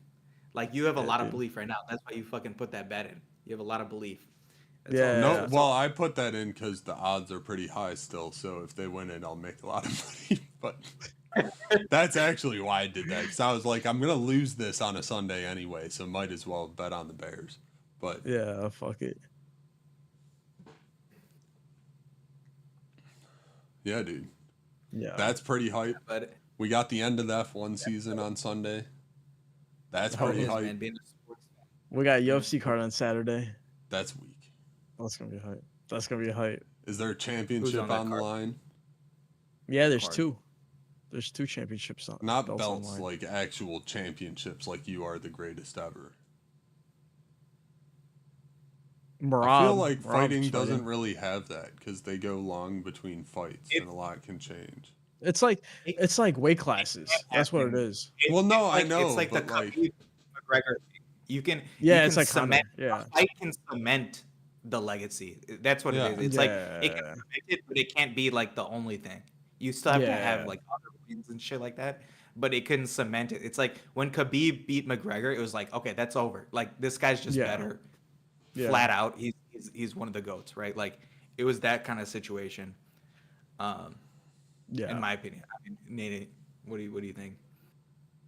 Like you have a
Yeah,
lot of
dude.
belief right now. That's why you fucking put that bet in. You have a lot of belief. That's
Yeah.
all.
No,
Yeah.
well, I put that in because the odds are pretty high still. So if they win it, I'll make a lot of money. But that's actually why I did that, because I was like, I'm gonna lose this on a Sunday anyway, so might as well bet on the Bears. But
Yeah, fuck it.
yeah, dude,
Yeah.
that's pretty hype.
But
We got the end of the F1 season on Sunday. That's
Oh,
pretty
it is,
hype.
man, being a sports fan.
We got UFC card on Saturday.
That's weak.
That's gonna be hype. That's gonna be hype.
Is there a championship
that
on the
card?
line?
Yeah, there's
Card.
two. There's two championships on.
Not
belts
belts,
online.
like actual championships, like you are the greatest ever.
Merab,
I feel like
Merab's
fighting doesn't really have that because they go long between fights and a lot can change.
It's like weight classes. That's what it is.
Well, no, I
It's
know,
It's like the
but, like-
Khabib McGregor thing. You can
Yeah,
you
it's
can
like
cement.
Conor, yeah.
A fight can cement the legacy. That's what it is. It's like it can
Yeah.
cement it, but it can't be like the only thing. You still have to have
Yeah.
like other wins and shit like that, but it couldn't cement it. It's like when Khabib beat McGregor, it was like, okay, that's over. Like this guy's just
Yeah.
better,
Yeah.
flat out. He's one of the goats, right? Like it was that kind of situation. Um, in
Yeah.
my opinion. I mean, Nate, what do you think?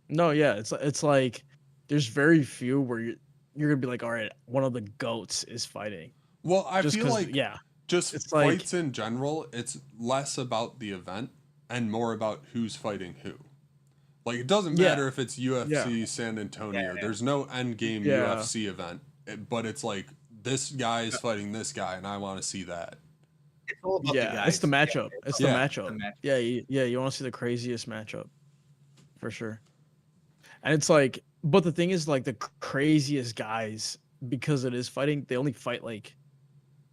No, yeah, it's like there's very few where you're gonna be like, all right, one of the goats is fighting,
Well, I
just
feel
because.
like
Yeah,
just
it's like
fights in general, it's less about the event and more about who's fighting who. Like it doesn't
yeah,
matter if it's
yeah,
UFC San Antonio.
Yeah.
There's no end game
yeah.
UFC event, but it's like this guy is fighting this guy, and I want to see that.
It's all about the
Yeah, it's the
guys. Yeah,
matchup. It's the
Yeah,
the
matchup.
match.
Yeah, you want to see the craziest matchup for sure. And it's like, but the thing is, like the craziest guys, because it is fighting, they only fight like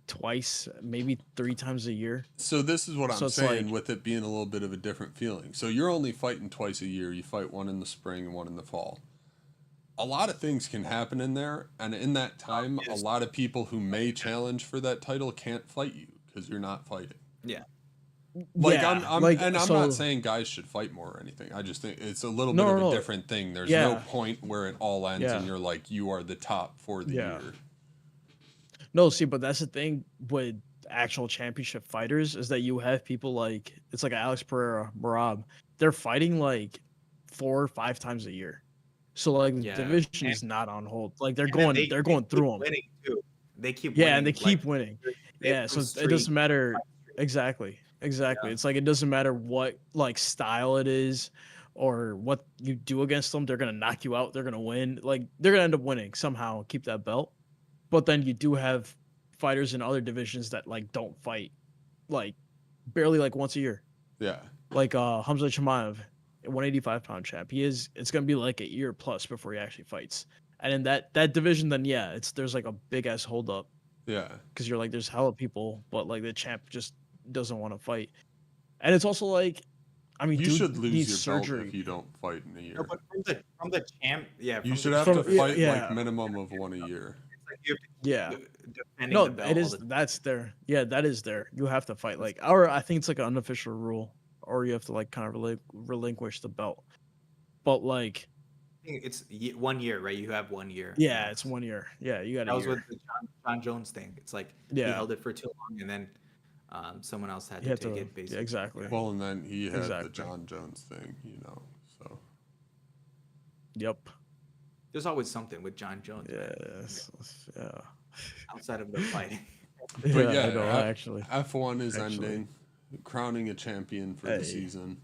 twice, maybe 3 times a year.
So this is what
So
I'm
it's
saying
like,
with it being a little bit of a different feeling. So you're only fighting twice a year. You fight one in the spring and one in the fall. A lot of things can happen in there, and in that time, a lot of people who may challenge for that title can't fight you because you're not fighting.
Yeah.
Like
yeah,
I'm
like
and I'm not
so.
saying guys should fight more or anything. I just think it's a little
No,
bit
no,
of a
no.
different thing. There's no
Yeah,
point where it all ends and
yeah,
you're like you are the top for the
yeah.
year.
No, see, but that's the thing with actual championship fighters is that you have people like it's like Alex Pereira, Marab. They're fighting like 4 or 5 times a year. So like the
Yeah.
division is not on hold. Like they're
And then
going they're
they
going
keep
through them.
winning too. They keep
Yeah, and they
winning. Like
keep winning.
they
Yeah, so
lose
it doesn't
streak.
matter exactly. Exactly.
Yeah.
It's like it doesn't matter what like style it is or what you do against them. They're gonna knock you out. They're gonna win. Like they're gonna end up winning somehow. Keep that belt. But then you do have fighters in other divisions that like don't fight like barely like once a year.
Yeah.
Like Hamza Chimaev, 185-pound champ. It's gonna be like a year plus before he actually fights. And in that division, then yeah, there's like a big ass hold up
Yeah.
because you're like there's hella people, but like the champ just doesn't want to fight. And it's also like, I mean,
You should
dude
lose
needs
your belt if
surgery.
you don't fight in a
No,
year.
but from the champ, yeah,
You
from
should
the
have
champ,
to
From yeah,
fight like
yeah,
minimum of one a year.
it's like you have to
yeah.
keep defending
No,
the
it
belt all
is.
the time.
That's there. Yeah, that is there. You have to fight like, or I think it's like an unofficial rule, or you have to like kind of relinquish the belt. But like,
I think it's 1 year, right? You have 1 year
yeah, it's
max.
1 year. Yeah, you got a
That was with
year.
the John Jones thing. It's like he
Yeah,
held it for too long, and then someone else had
you
to
have
take
to.
it.
Yeah,
Basically,
exactly.
yeah.
Well, and then he had the
Exactly.
John Jones thing, so
Yep.
There's always something with John Jones, man.
Yes. Yeah.
Outside of the fighting.
But
Yeah,
yeah,
I know. Actually.
F1 is
Actually.
ending, crowning a champion for the
Hey,
season.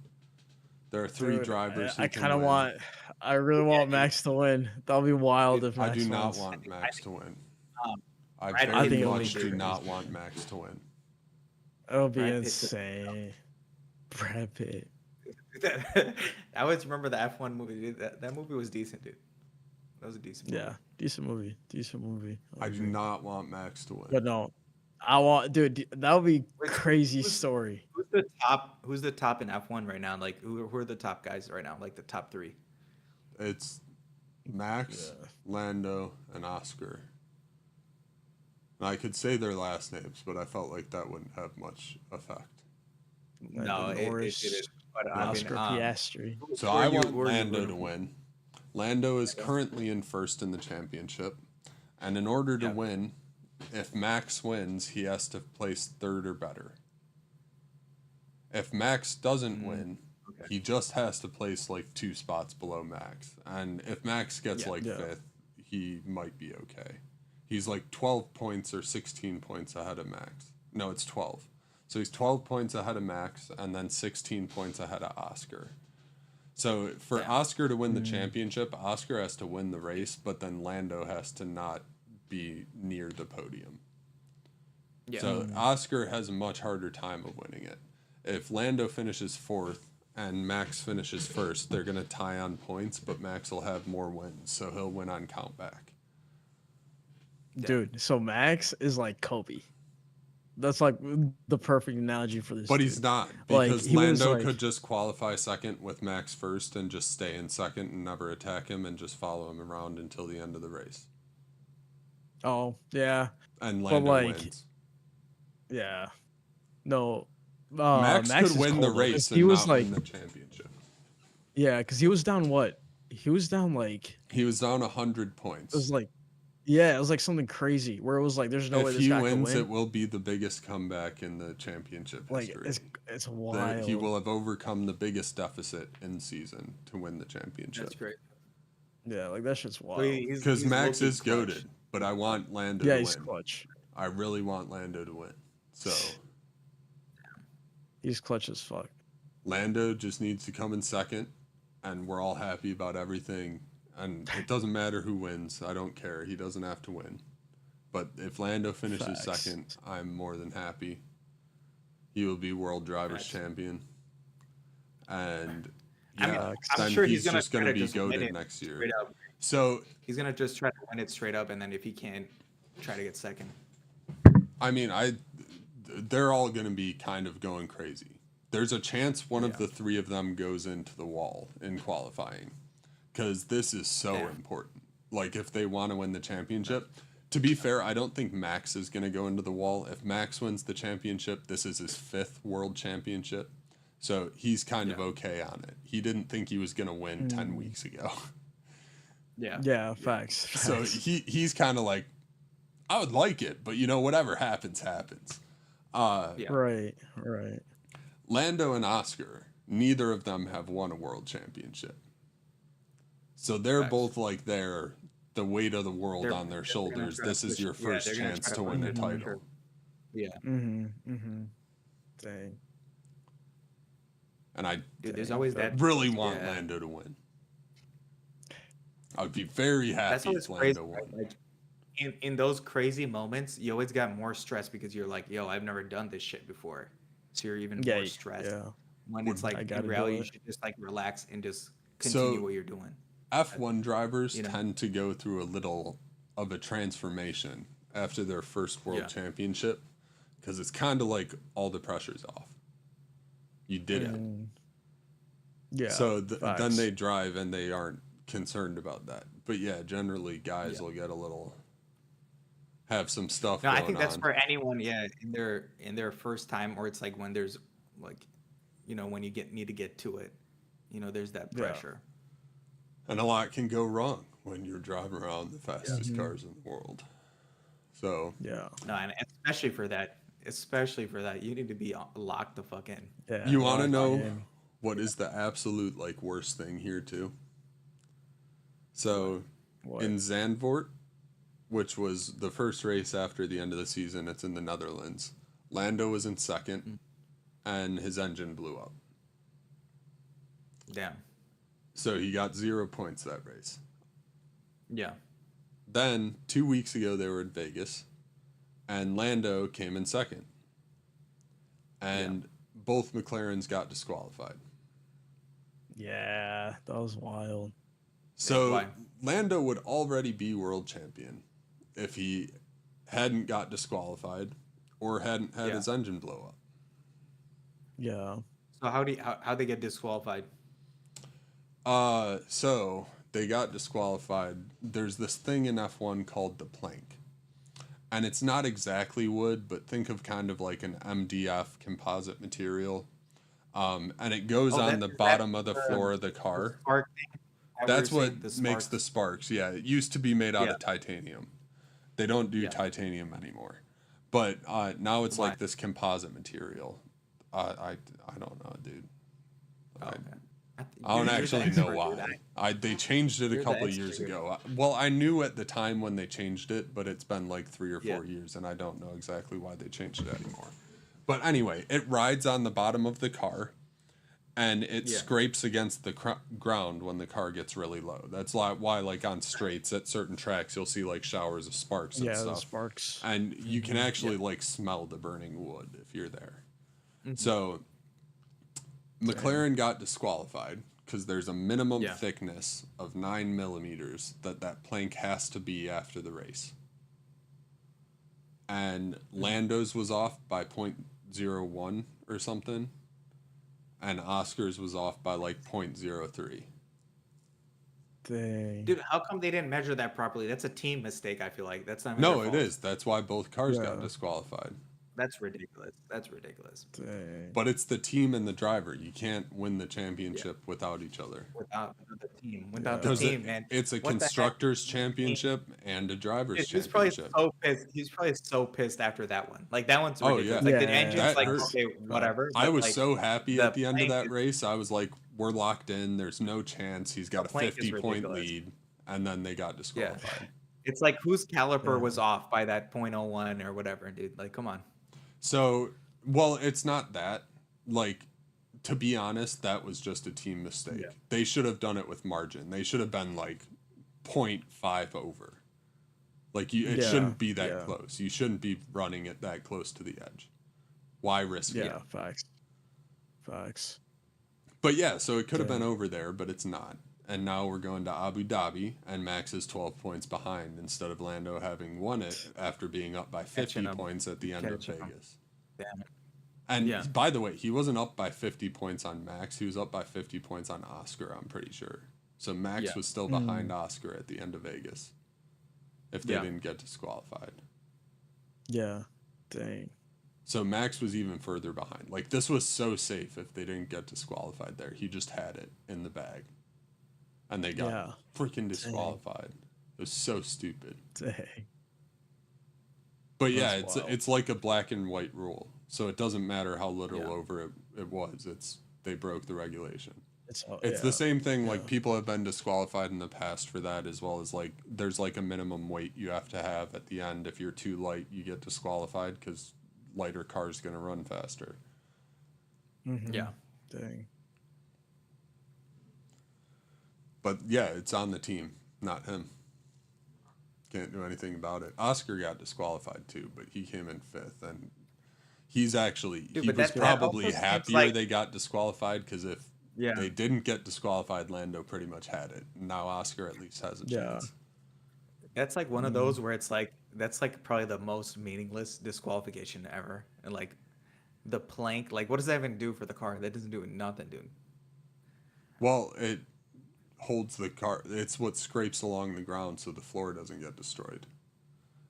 There are three
dude,
drivers who
I
can
kind of
win.
want. I really want
Yeah,
Max to win. That'll be wild if
I do
Max
not
wins.
want Max to win.
um,
I
Brad
very
Pitt
much
will
do
be
not want Max to win.
It'll be
Brad Pitt.
insane. Brad Pitt.
I always remember the F1 movie. Dude. That movie was decent, dude. That was a decent movie.
Yeah, decent movie. Decent movie.
I do not want Max to win.
But no, I want, dude. That would be
Wait,
crazy
who's-
story.
Who's the top? Who's the top in F1 right now? Like who are the top guys right now? Like the top three.
It's Max,
Yeah.
Lando, and Oscar. And I could say their last names, but I felt like that wouldn't have much effect.
No,
Lando
it
Norris,
is. But I mean,
Oscar Piastri.
So
who are
I
you-
want
who are you
Lando
rooting
to
for?
win. Lando is currently in first in the championship. And in order to
Yeah.
win, if Max wins, he has to place third or better. If Max doesn't win,
okay.
he just has to place like 2 spots below Max. And if Max gets
Yeah.
like
Yeah.
5th, he might be okay. He's like 12 points or 16 points ahead of Max. No, it's 12. So he's 12 points ahead of Max and then 16 points ahead of Oscar. So for
Yeah.
Oscar to win the championship, Oscar has to win the race, but then Lando has to not be near the podium.
Yeah.
So Oscar has a much harder time of winning it. If Lando finishes 4th and Max finishes 1st, they're going to tie on points, but Max will have more wins, so he'll win on countback.
Dude, so Max is like Kobe. That's like the perfect analogy for this.
But he's
dude.
not,
Like,
because
he was,
Lando
like-
could just qualify second with Max first and just stay in second and never attack him and just follow him around until the end of the race.
Oh yeah,
and
but
Lando
like,
wins.
yeah, no,
Max
Max
could
is
win the
cold though, 'cause
race
he
and
was
not
like,
win the championship.
yeah, because he was down what? He was down like
He was down 100
it was
points.
like, yeah, it was like something crazy where it was like, there's no way
If
this
he
guy could
wins, it
win.
will be the biggest comeback in the championship
Like
history.
it's
That he
wild.
will have overcome the biggest deficit in season to win the
That's
championship.
great.
Yeah, like that shit's
So
wild.
Because
he's
Max
low-key
is
clutch.
goated, but I want Lando
Yeah,
to
he's
win.
clutch.
I really want Lando to win. So
He's clutch as fuck.
Lando just needs to come in second, and we're all happy about everything. And it doesn't matter who wins. I don't care. He doesn't have to win. But if Lando finishes
Facts.
second, I'm more than happy. He will be World Drivers Champion. And yeah,
I'm
then
sure
he's
gonna
just going to be
win
goated
it
next year.
straight up.
So
He's gonna just try to win it straight up, and then if he can't, try to get second.
I mean, they're all going to be kind of going crazy. There's a chance one of the three of them goes into the wall in qualifying, because this is so important. Like, if they want to win the championship, to be fair, I don't think Max is going to go into the wall. If Max wins the championship, this is his 5th world championship. So he's kind of okay on it. He didn't think he was going to win 10 weeks ago.
Yeah, facts.
So he's kind of like, I would like it, but whatever happens, happens.
Right.
Lando and Oscar, neither of them have won a world championship. So they're both like the weight of the world on their shoulders. This is your first chance to win a title.
Yeah.
Dang.
And
there's always that.
really want Lando to win. I'd be very happy if Lando won.
Like, in those crazy moments, you always got more stress because you're like, yo, I've never done this shit before. So you're even more stressed.
Yeah.
When it's like, in reality, you should just like relax and just continue what you're doing.
F1 drivers tend to go through a little of a transformation after their first world championship, because it's kind of like all the pressure's off. You did it.
Yeah.
So then they drive and they aren't concerned about that. But yeah, generally guys will get a little, have some stuff going on.
I think that's for anyone, in their first time, or it's like when there's like, when you need to get to it, there's that pressure.
And a lot can go wrong when you're driving around the fastest cars in the world. So
no, and especially for that, you need to be locked the fuck in.
Yeah,
you want to know what is the absolute like worst thing here too? So in Zandvoort, which was the first race after the end of the season, it's in the Netherlands. Lando was in second, and his engine blew up.
Damn.
So he got 0 points that race.
Yeah.
Then 2 weeks ago they were in Vegas, and Lando came in second. And both McLarens got disqualified.
Yeah, that was wild.
So Lando would already be world champion if he hadn't got disqualified or hadn't had his engine blow up.
Yeah.
So how they get disqualified?
So they got disqualified. There's this thing in F1 called the plank. And it's not exactly wood, but think of kind of like an MDF composite material. And it goes on the bottom of the floor of the car. That's what makes the sparks. Yeah, it used to be made out of titanium. They don't do titanium anymore. But now it's like this composite material. I don't know, dude. I don't actually know why. They changed it a couple of years ago. Well, I knew at the time when they changed it, but it's been like 3 or 4 years, and I don't know exactly why they changed it anymore. But anyway, it rides on the bottom of the car, and it scrapes against the ground when the car gets really low. That's why, like on straights at certain tracks, you'll see like showers of sparks and stuff. Yeah,
sparks.
And you can actually like smell the burning wood if you're there. So McLaren got disqualified because there's a minimum thickness of 9 millimeters that plank has to be after the race. And Lando's was off by 0.01 or something. And Oscar's was off by like 0.03.
Dang.
Dude, how come they didn't measure that properly? That's a team mistake. I feel like that's not even
No,
their
it
fault.
is. That's why both cars got
Yeah.
disqualified.
That's ridiculous. That's ridiculous.
Dang.
But it's the team and the driver. You can't win the championship without each other.
Without the team,
Because
man.
it's a
What the heck?
constructors championship and a drivers
Dude, he was probably
championship.
so pissed. He's probably so pissed after that one. Like that one's
Oh,
ridiculous.
yeah.
Like the
Yeah,
engine's
that
like,
hurts.
okay, whatever.
I
but,
was
like,
so happy
the
at the end of
plank
that
is-
race. I was like, we're locked in. There's no chance. He's got a
plank is
50-point
ridiculous.
lead. And then they got disqualified.
It's like whose caliper
Yeah.
was off by that 0.01 or whatever, dude. Like, come on.
So, well, it's not that. Like, to be honest, that was just a team mistake.
Yeah.
They should have done it with margin. They should have been like 0.5 over. Like, it
Yeah,
shouldn't be that
yeah.
close. You shouldn't be running it that close to the edge. Why risk it?
Yeah, facts.
But yeah, so it could have
Yeah.
been over there, but it's not. And now we're going to Abu Dhabi, and Max is 12 points behind instead of Lando having won it after being up by 50
Catching up.
points at the end of
Catching up.
Vegas.
Damn it.
And
Yeah.
by the way, he wasn't up by 50 points on Max. He was up by 50 points on Oscar, I'm pretty sure. So Max
Yeah.
was still behind Oscar at the end of Vegas if they
Yeah.
didn't get disqualified.
Yeah. Dang.
So Max was even further behind. Like, this was so safe if they didn't get disqualified there. He just had it in the bag. And they got freaking disqualified. It was so stupid.
Dang.
But yeah,
That's wild.
it's like a black and white rule. So it doesn't matter how little
Yeah.
over it was. They broke the regulation.
It's
The same thing. Like, people have been disqualified in the past for that, as well as like there's like a minimum weight you have to have at the end. If you're too light, you get disqualified because lighter cars going to run faster.
Mhm.
Yeah.
Dang.
But yeah, it's on the team, not him. Can't do anything about it. Oscar got disqualified too, but he came in 5th, and he's actually
Dude,
he
but
was
that
probably
also seems
happier
like-
they got disqualified, because if
Yeah.
they didn't get disqualified, Lando pretty much had it. Now Oscar at least has a
Yeah.
chance.
That's like one of those where it's like that's like probably the most meaningless disqualification ever. And like the plank, like what does that even do for the car? That doesn't do nothing, dude.
Well, it holds the car. It's what scrapes along the ground so the floor doesn't get destroyed.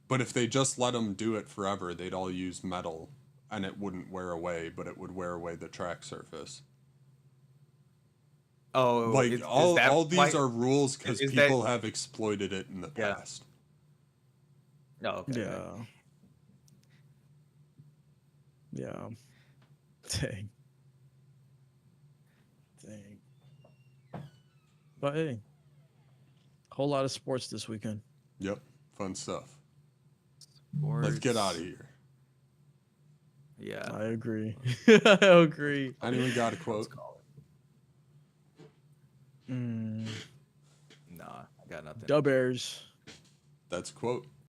But if they just let them do it forever, they'd all use metal, and it wouldn't wear away, but it would wear away the track surface.
Oh,
Like,
is
all
that
these
why-
are rules because
is that-
people have exploited it in the
Yeah.
past.
No, okay.
Yeah. Yeah. Dang. Dang. But hey, whole lot of sports this weekend.
Yep, fun stuff. Let's get out of here.
Yeah.
I agree. I agree.
Anyone got a
Let's
quote?
call it.
Mm.
Nah, I got nothing.
Dub Bears.
That's a quote.